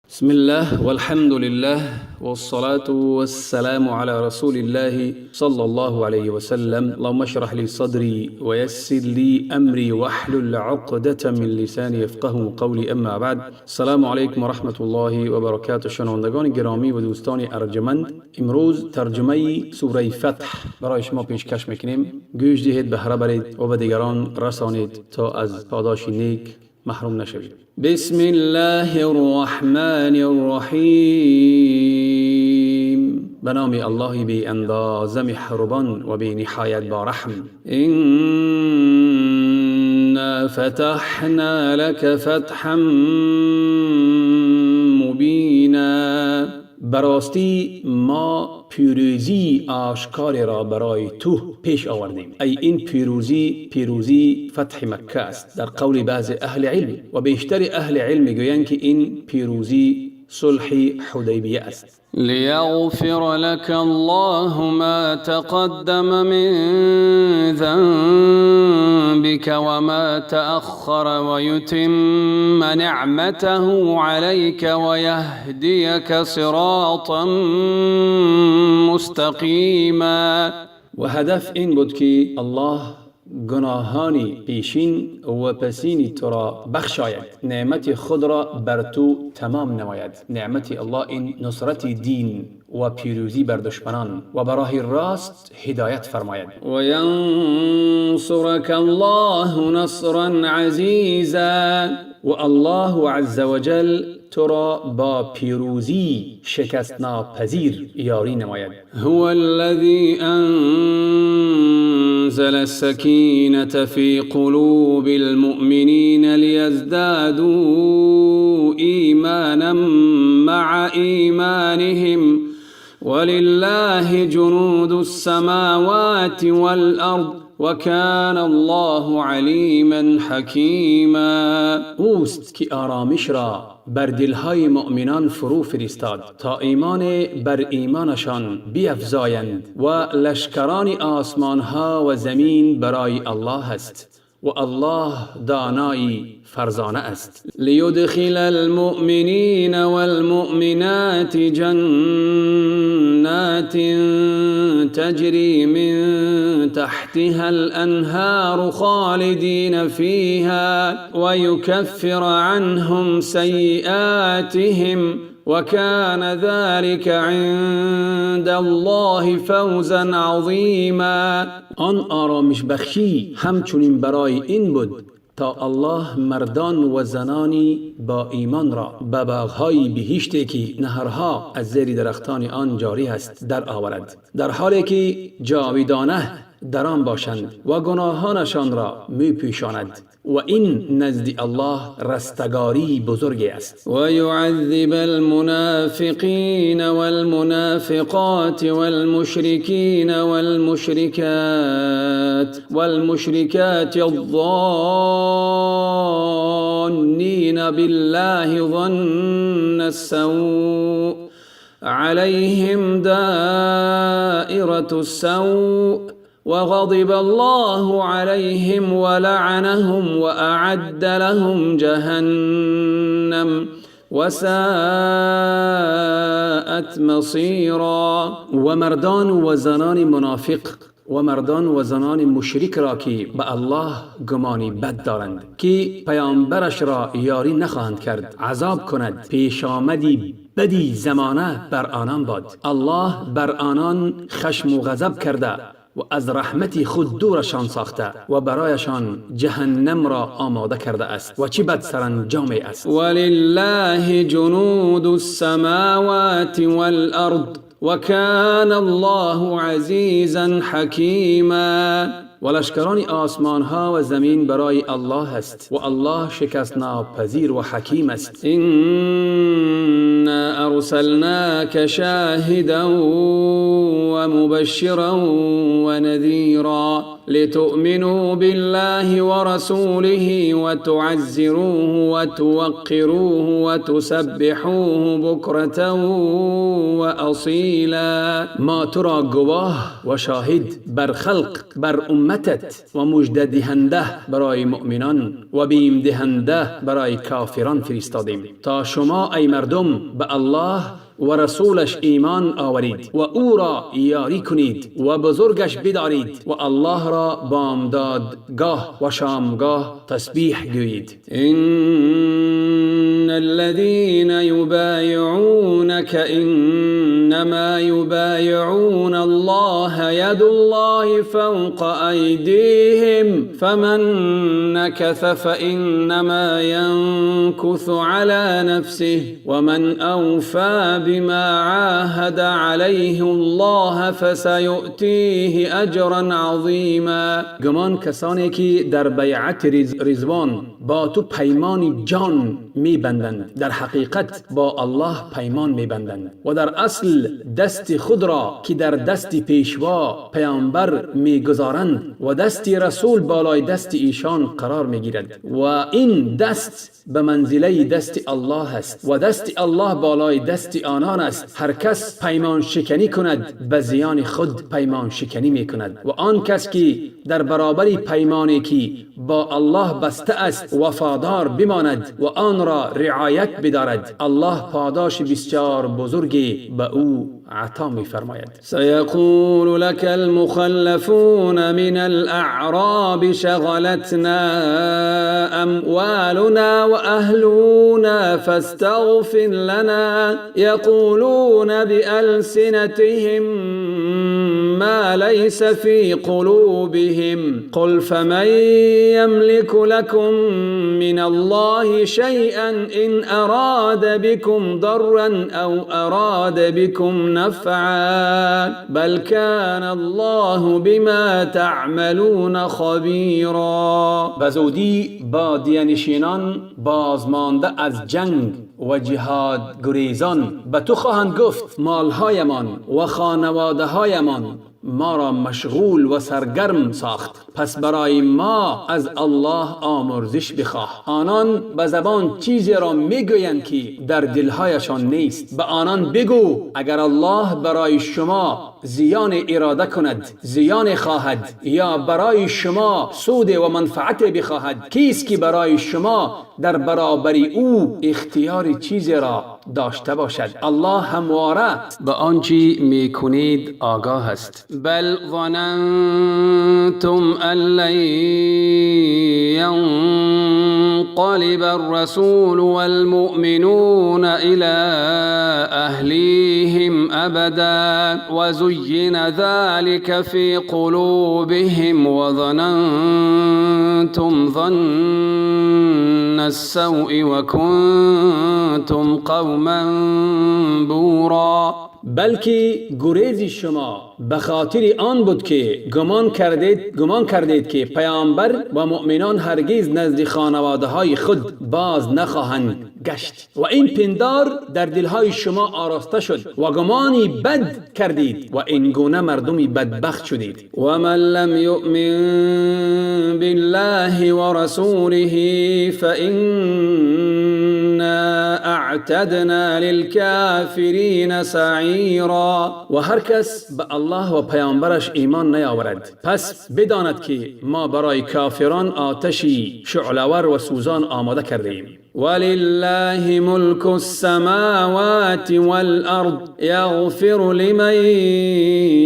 بسم الله والحمد لله والصلاة والسلام على رسول الله صلى الله عليه وسلم. اللهم اشرح لي صدري ويسر لي أمري واحلل عقدة من لساني يفقه قولي. اما بعد، السلام عليكم ورحمة الله وبركاته. شنوندگان گرامی و دوستان ارجمند، امروز ترجمه سوره فتح برای شما پیشکش میکنیم. گوش دهید، بهره برید و به دیگران رسانید تا از پاداش نیک محروم نشوید. بسم الله الرحمن الرحیم. به نام الله بی اندازه مهربان و بی نهایت با رحم. إنا فتحنا لك فتحا مبینا. براستی ما پیروزی آشکار را برای تو پیش آوردیم. ای این پیروزی فتح مکه است در قول بعض اهل علم، و بیشتر اهل علم میگویند که این پیروزی صلح حدیبیه است. لیغفر لك الله ما تقدم من ذنبك وما تأخر ويتم نعمته عليك ويهديك صراطا مستقيما. و هدف این بود که الله گناهانی پیشین و پسین تو را بخشاید، نعمت خود را بر تو تمام نماید. نعمت الله این نصرت دین و پیروزی بر دشمنان و براه راست هدایت فرماید. و ینصرک الله نصرا عزیزا. و الله عز وجل تو را با پیروزی شکست ناپذیر یاری نماید. هو الذی انزل السکینة فی قلوب المؤمنین لیزدادوا ایمانا مع ایمانهم ولله جنود السماوات والأرض وكان الله عليما حكيما. اوست که آرامش را بر دلهای مؤمنان فرو فرستاد تا ایمان بر ایمانشان بیفزایند، و لشکران آسمان ها و زمین برای الله است و الله دانای فرزانه است. لیدخل المؤمنین والمؤمنات جنات تجری من تحتها الانهار خالدین فیها ويكفر عنهم سیئاتهم وكان ذلك عند الله فوزا عظیما. آن آرامش بخشی همچنین برای این بود تا الله مردان و زنانی با ایمان را به باغ‌های بهشتی که نهرها از زیر درختان آن جاری است در آورد، در حالی که جاودانه در آن باشند و گناهانشان را می پیشاند، و این نزد الله رستگاری بزرگی است. و یعذب المنافقین والمنافقات والمشرکین والمشركات الظانین بالله ظن السوء عليهم دائرة السوء وغضب الله عليهم ولعنهم وأعد لهم جهنم وساءت مصيرا. و مردان و زنان منافق و مردان و زنان مشرک را که به الله گمانی بد دارند که پیامبرش را یاری نخواهند کرد، عذاب کند. پیش آمدی بدی زمانه بر آنان باد. الله بر آنان خشم و غضب کرده و از رحمت خود دورشان ساخته و برایشان جهنم را آماده کرده است، و چه بد سرانجامی است. ولله جنود السماوات والأرض وكان الله عزيزا حكيما. و لشکران آسمان ها و زمین برای الله است و الله شکست ناپذیر و حکیم است. إنا أرسلناك شاهدا ومبشرا ونذيرا لتؤمنوا بالله ورسوله وتعزروه وتوقروه وتسبحوه بكرة وأصيلا. ما تو را گواه و شاهد بر خلق، بر امتت و مژده دهنده برای مؤمنان و بیم دهنده برای کافران فرستادیم تا شما ای مردم به الله و رسولش ایمان آورید و او را یاری کنید و بزرگش بدارید و الله را بامدادگاه و شامگاه تسبیح گویید. ان الذين يبايعونك انما يبايعون الله يد الله فوق ايديهم فمن نكث فانما ينكث على نفسه ومن اوفى بما عاهد عليه الله فسيؤتيه اجرا عظيما. گمان کسانی که در بیعت رضوان با تو پیمان جان می بندند در حقیقت با الله پیمان می بندند و در اصل دست خود را که در دست پیشوا پیامبر می گذارند و دست رسول بالای دست ایشان قرار می گیرد و این دست به منزله دست الله است و دست الله بالای دست آنان است. هر کس پیمان شکنی کند به زیان خود پیمان شکنی می کند و آن کس که در برابر پیمانی که با الله بسته است وفادار بماند و آن را رعایت بدارد الله پاداش بسیار بزرگی به او عطا می فرماید. سيقول لك المخلفون من الاعراب شغلتنا اموالنا واهلنا فاستغفر لنا يقولون بألسنتهم ما ليس في قلوبهم قل فمن يملك لكم من الله شيئا إن أراد بكم ضرا أو أراد بكم نفعا بل كان الله بما تعملون خبيرا. بزودی با دیانشینان بازمانده از جنگ و جهاد گریزان به تو خواهند گفت مالهایمان و خانواده‌هایمان ما را مشغول و سرگرم ساخت پس برای ما از الله آمرزش بخواه. آنان به زبان چیزی را میگویند که در دلهایشان نیست. به آنان بگو اگر الله برای شما زیان اراده کند زیان خواهد یا برای شما سود و منفعت بخواهد کیست که برای شما در برابر او اختیار چیزی را داشته باشد؟ الله همواره به آنچه میکنید آگاه است. بل ظننتم ان لن ينقلب الرسول والمؤمنون الى اهليهم ابدا وزين ذلك في قلوبهم وظننتم ظن السوء وكنتم قوما بورا. بلکه گریز شما به خاطر آن بود که گمان کردید که پیامبر و مؤمنان هرگز نزد خانواده های خود باز نخواهند گشت و این پندار در دلهای شما آراسته شد و گمانی بد کردید و این گونه مردمی بدبخت شدید. و من لم یؤمن بالله و رسوله فإنا اعتدنا للكافرین سعیرا. و هر کس به الله و پیامبرش ایمان نیاورد پس بداند که ما برای کافران آتشی شعله‌ور و سوزان آماده کردیم. ولله ملك السماوات والأرض يغفر لمن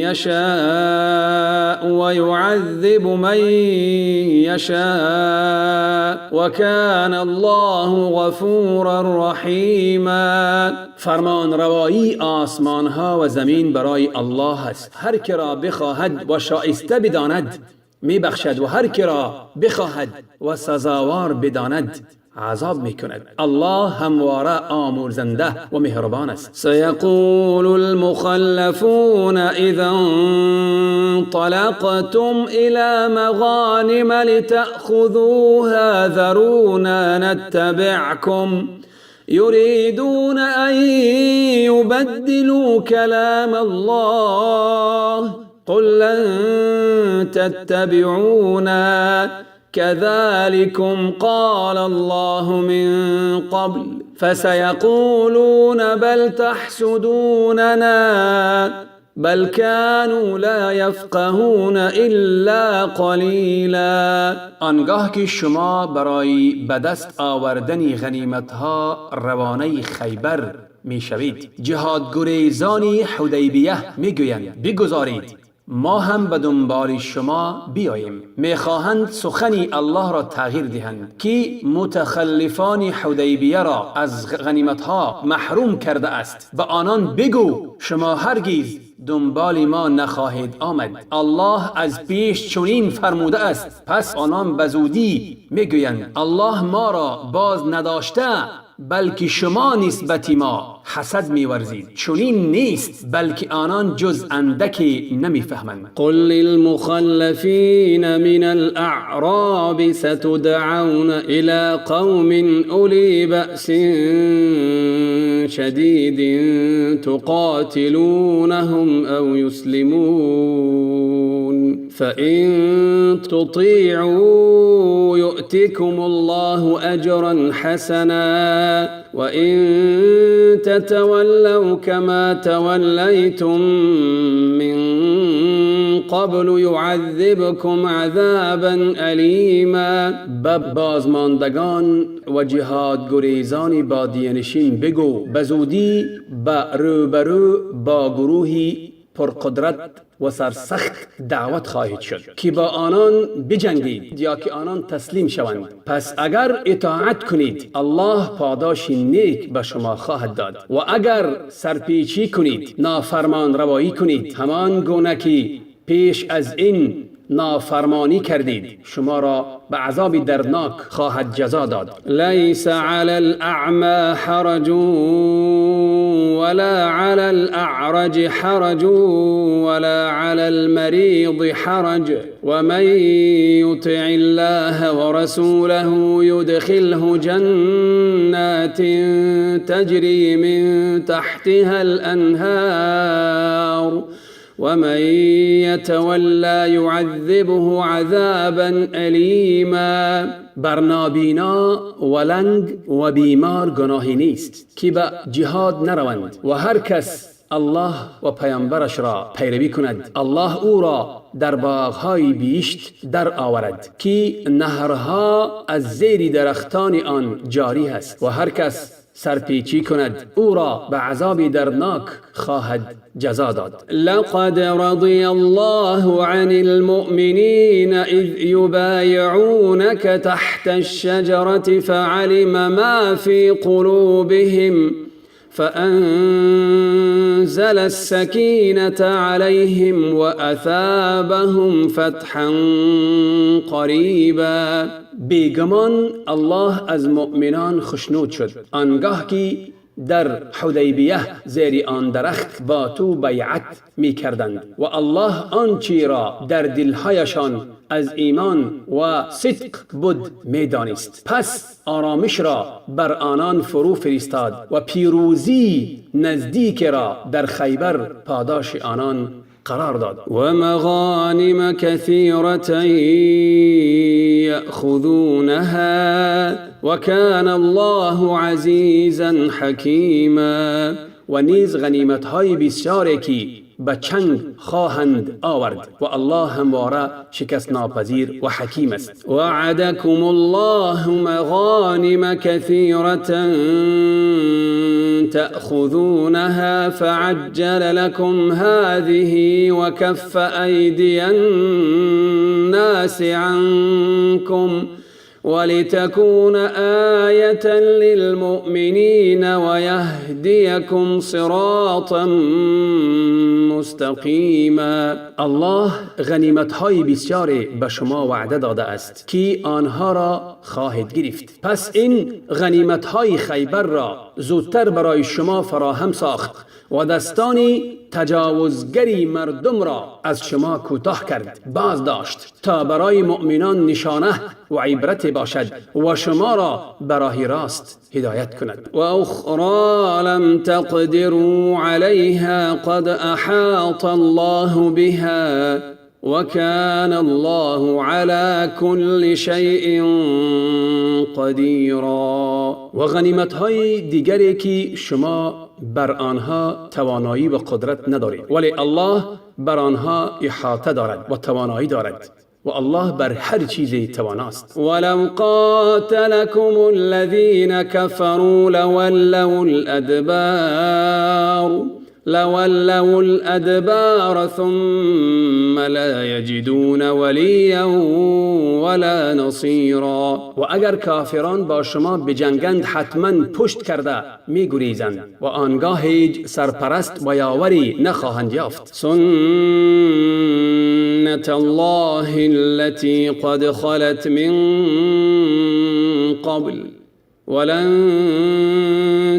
يشاء ويعذب من يشاء وكان الله غفورا رحيما. فرمان روایی آسمان ها و زمین برای الله است. هر که را بخواهد و شایسته بداند می بخشد و هر که را بخواهد و سزاوار بداند عذاب میکند. الله همواره آمرزنده و مهربان است. سيقول المخلفون اذا انطلقتم الى مغانم لتأخذوها ذرونا نتبعكم يريدون ان يبدلوا كلام الله قل لن تتبعونا كذلكم قال الله من قبل فسيقولون بل تحسدوننا بل كانوا لا يفقهون الا قلیلا. آنگاه که شما برای به دست آوردن غنیمتها روانه خیبر می شوید، جهادگریزان حدیبیه می گویند بگذارید ما هم به دنبال شما بیاییم. میخواهند سخنی الله را تغییر دهند که متخلفان حدیبیه را از غنیمتها محروم کرده است. به آنان بگو شما هرگز دنبال ما نخواهید آمد، الله از پیش چنین فرموده است. پس آنان به زودی میگویند الله ما را باز نداشته بلکه شما نسبت ما حسد می‌ورزید. چنین نیست، بلکه آنان جز اندکی نمی‌فهمند. قل للمخلفین من الاعراب ستدعون الى قوم اولی بأس شدید تقاتلونهم او يسلمون فإن تطيعوا يؤتكم الله أجرا حسنا وإن تتولوا كما توليتم من قبل يعذبكم عذابا أليما. بازماندگان و جهادگریزان بادیه‌نشین بگو بزودی به روبرو با گروهی پرقدرت و سرسخت دعوت خواهید شد که با آنان بجنگید یا که آنان تسلیم شوند. پس اگر اطاعت کنید الله پاداش نیک به شما خواهد داد و اگر سرپیچی کنید نافرمان روایی کنید همان گونه که پیش از این نافرمانی کردید شما را به عذاب دردناک خواهد جزا داد. لیس علی الاعمى حرج ولا علی الاعرج حرج ولا علی المریض حرج ومن یطع الله ورسوله يدخله جنات تجری من تحتها الانهار ومن يتولى يعذبه عذابا أليما. بر نابینا و لنگ و بیمار گناهی نیست که به جهاد نروند و هر کس الله و پیامبرش را پیروی کند الله او را در باغهای بهشت در آورد که نهرها از زیر درختان آن جاری است و هر کس سرپیچی کند او را به عذاب دردناک خواهد جزا داد. لقد رضي الله عن المؤمنين إذ يبايعونك تحت الشجرة فعلم ما في قلوبهم فأنزل السكينة عليهم وأثابهم فتحا قريبا. بیگمان الله از مؤمنان خشنود شد آنگاه که در حدیبیه زیر آن درخت با تو بیعت می کردند و الله آنچه را در دلهایشان از ایمان و صدق بود می دانست. پس آرامش را بر آنان فرو فرستاد و پیروزی نزدیک را در خیبر پاداش آنان قرار داد. و مغانم کثیرة یأخذونها و کان الله عزیزا حکیما. و نیز غنیمت های بسیاری که به چنگ خواهند آورد و الله همواره شکست ناپذیر و حکیم است. وعدكم الله مغانم كثيرة تأخذونها فعجل لكم هذه وكف أيدي الناس عنكم ولتكون آية للمؤمنين ويهديكم صراطا مستقیما. الله غنیمت های بسیاری به شما وعده داده است که آنها را خواهید گرفت. پس این غنیمت های خیبر را زودتر برای شما فراهم ساخت و دستانی تجاوزگری مردم را از شما کوتاه کرد باز داشت تا برای مؤمنان نشانه و عبرت باشد و شما را به راه راست هدایت کند. و اخرى لم تقدروا عليها قد احاط الله بها وكان الله على كل شيء قدیرا. و غنیمت های دیگری که شما بر آنها توانایی و قدرت ندارید، ولی الله بر آنها احاطه دارد و توانایی دارد و الله بر هر چیزی تواناست. ولو قاتلكم الذين كفروا لولوا الأدبار ثم لا يجدون وليا ولا نصيرا. و اگر کافران با شما بجنگند حتما پشت کرده می گریزند و آنگاه هیچ سرپرست و یاوری نخواهند یافت. سنة الله التي قد خلت من قبل ولن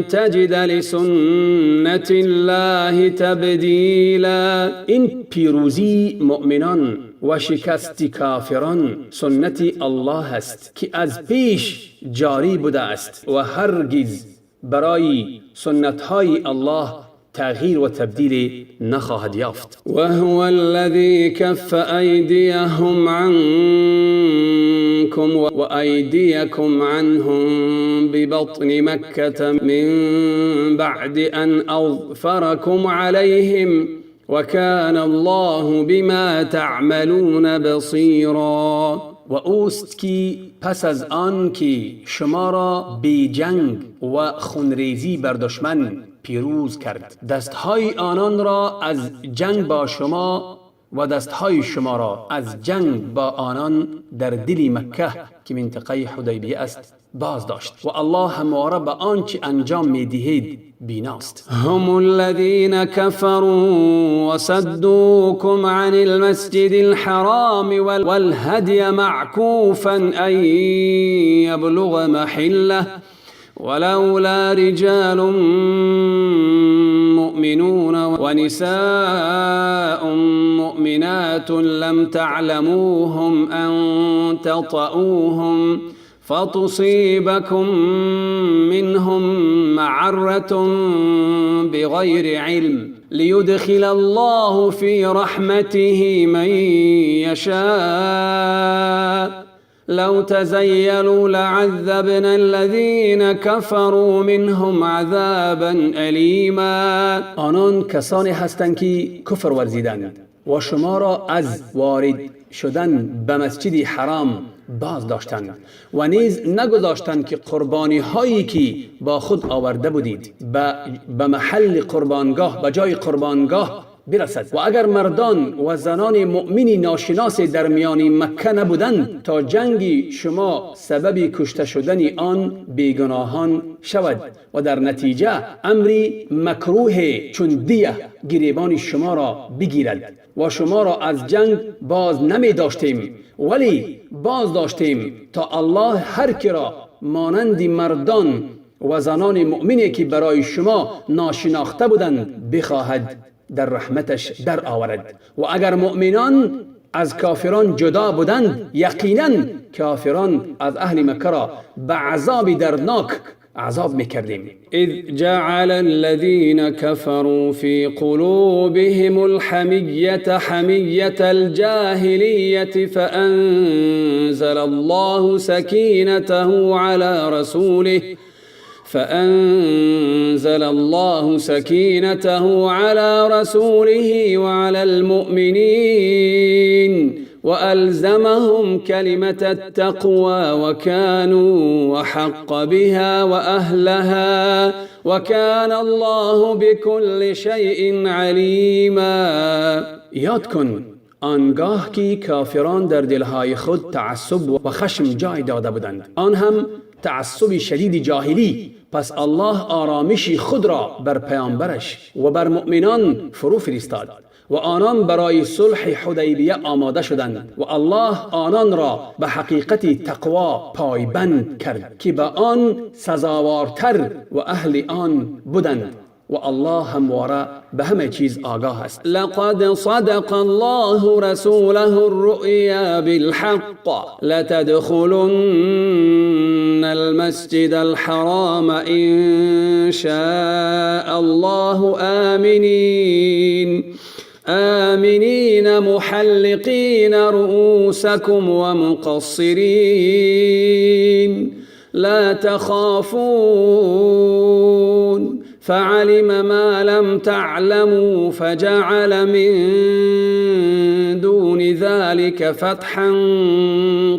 تجد لسنة الله تبدیلا. این پیروزی مؤمنان و شکست کافران سنت الله است که از پیش جاری بوده است و هرگز برای سنت های الله تغییر و تبدیل نخواهد یافت. وهو الذي كف أيديهم عنكم وأيديكم عنهم ببطن مكة من بعد أن أظفركم عليهم وكان الله بما تعملون بصيرا. و اوست که پس از آن که شما را بی جنگ و خونریزی بر دشمن پیروز کرد، دستهای آنان را از جنگ با شما و دستهای شما را از جنگ با آنان در دل مکه که منطقه حدیبیه است باز داشت و الله همواره به آنچه انجام می‌دهید بیناست. هم الذين كفروا وصدوكم عن المسجد الحرام والهدي معكوفا أن يبلغ محله ولولا رجال مؤمنون ونساء مؤمنات لم تعلموهم أن تطؤوهم فتصيبكم منهم معرة بغير علم ليدخل الله في رحمته من يشاء لو تزيلوا لعذبنا الذين كفروا منهم عذابا أليما. آنان کسانی هستند که کفر ورزیدند و شما را از وارد شدن به مسجد حرام باز داشتند و نیز نگذاشتند که قربانی هایی که با خود آورده بودید به محل قربانگاه، به جای قربانگاه برسد. و اگر مردان و زنان مؤمنی ناشناس در میان مکه نبودند تا جنگ شما سبب کشته شدن آن بیگناهان شود و در نتیجه امری مکروه چون دیه گریبان شما را بگیرد و شما را از جنگ باز نمی داشتیم، ولی باز داشتیم تا الله هر کی را مانند مردان و زنان مؤمنی که برای شما ناشناخته بودند بخواهد در رحمتش در آورد. و اگر مؤمنان از کافران جدا بودند یقینا کافران از اهل مکه را به عذاب دردناک عذاب میکردیم. اذ جعل الذين كفروا في قلوبهم الحمية حمية الجاهلية فأنزل الله سكينته على رسوله وعلى المؤمنين وألزمهم كلمة التقوى وكانوا أحق بها وأهلها وكان الله بكل شيء عليما. یاد کن آنگاه که کافران در دلهای خود تعصب و خشم جای داده بودند، آن هم تعصب شدید جاهلی. پس الله آرامش خود را بر پیامبرش و بر مؤمنان فرو فرستاد و آنان برای صلح حدیبیه آماده شدند و الله آنان را به حقیقت تقوا پایبند کرد که به آن سزاوارتر و اهل آن بودند و الله همواره به همه چیز آگاه است. لقد صدق الله رسوله الرؤيا بالحق لتدخلن المسجد الحرام إن شاء الله آمنين محلقين رؤوسكم ومقصرين لا تخافون فعلم ما لم تعلموا فجعل من دون ذلك فتحا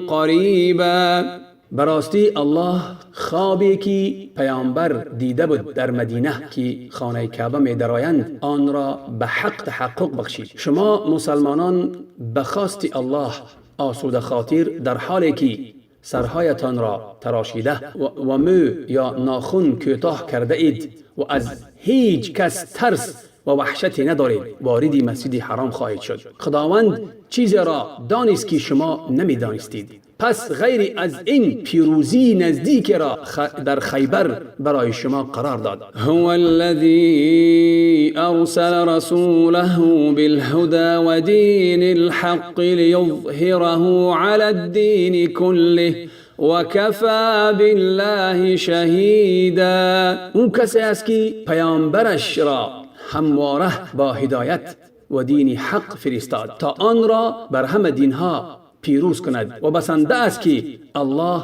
قریبا. براستی الله خوابی که پیامبر دیده بود در مدینه که خانه کعبه می درآیند آن را به حق تحقق بخشید. شما مسلمانان به خواست الله آسوده خاطر در حالی که سرهایتان را تراشیده و مو یا ناخن کوتاه کرده اید و از هیچ کس ترس و وحشتی ندارید وارد مسجد حرام خواهید شد. خداوند چیزی را دانست که شما نمی دانستید. پس غیر از این پیروزی نزدیک را در خیبر برای شما قرار داد. هو الذی ارسل رسوله بالهدى و دین الحق لیظهره علی الدین کله و کفا بالله شهیدا. اون کسی است که پیامبرش را همواره با هدایت و دین حق فرستاد تا آن را بر همه دینها پیروز کند و بسنده است که الله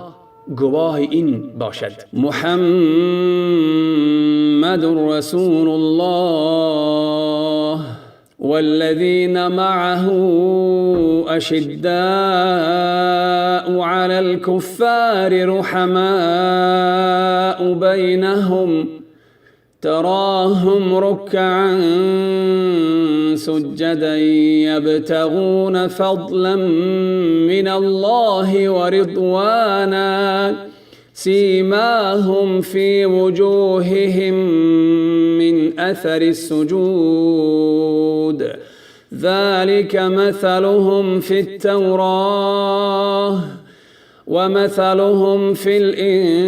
گواه این باشد. محمد رسول الله والذين معه أشداء على الكفار رحماء بينهم تراهم ركعا سجدا يبتغون فضلا من الله ورضوانا سيماهم في وجوههم من أثر السجود ذلك مثلهم في التوراة ومثلهم في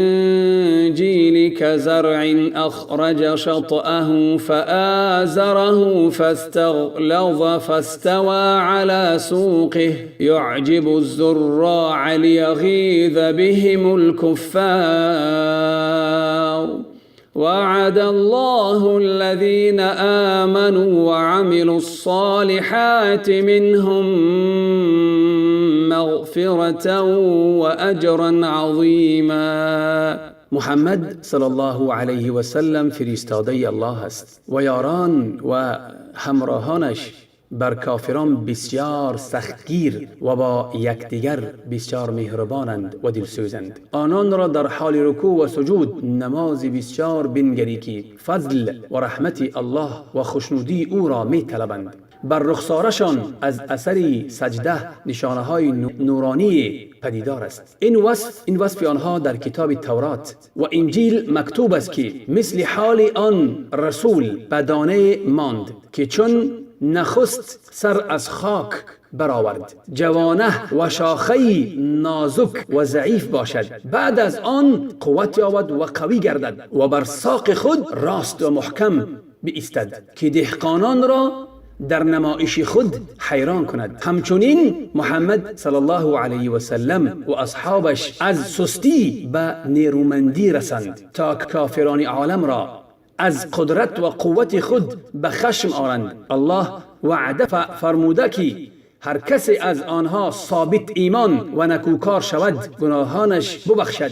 الإنجيل كزرع أخرج شطأه فآزره فاستغلظ فاستوى على سوقه يعجب الزراع ليغيظ بهم الكفار وعد الله الذين آمنوا وعملوا الصالحات منهم مغفرة وأجرا عظيما. محمد صلی الله علیه و سلم فرستاده الله است و یاران و همراهانش بر کافران بسیار سختگیر و با یکدیگر بسیار مهربانند و دلسوزند. آنان را در حال رکوع و سجود نماز بسیار بنگری که فضل و رحمت الله و خوشنودی او را می طلبند. بر رخسارشان از اثر سجده نشانه های نورانی پدیدار است. این وصف آنها در کتاب تورات و انجیل مکتوب است که مثل حال آن رسول بدانه ماند که چون نخست سر از خاک برآورد جوانه و شاخه نازک و ضعیف باشد، بعد از آن قوت یابد و قوی گردد و بر ساق خود راست و محکم بایستد که دهقانان را در نمایش خود حیران کند. همچنین محمد صلی الله علیه و سلم و اصحابش از سستی به نیرومندی رسند تا کافران عالم را از قدرت و قوت خود به خشم آرند. الله وعده فرموده که هر کسی از آنها ثابت ایمان و نکوکار شود گناهانش ببخشد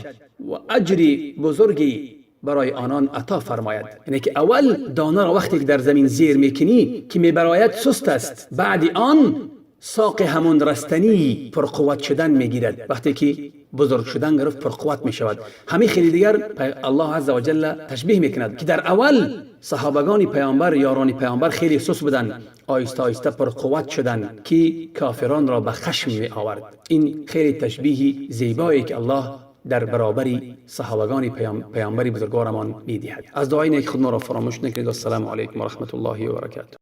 و اجری بزرگی برای آنان عطا فرماید. یعنی که اول دانه را وقتی در زمین زیر میکنی که میبراید سست است، بعد آن ساق همون رستنی پرقوت شدن میگیرد، وقتی که بزرگ شدن گرفت پرقوت میشود. همین خیلی دیگر الله عز و جل تشبیه میکند که در اول صحابگان پیامبر یاران پیامبر خیلی سست بودند، آیسته آیسته پرقوت شدند که کافران را به خشم می آورد. این خیلی تشبیه زیبایی که الله در برابری صحابگان پیامبری بزرگوارمان میدهد. از دعای نیک خود ما را فراموش نکنید. السلام علیکم و رحمت الله و برکاته.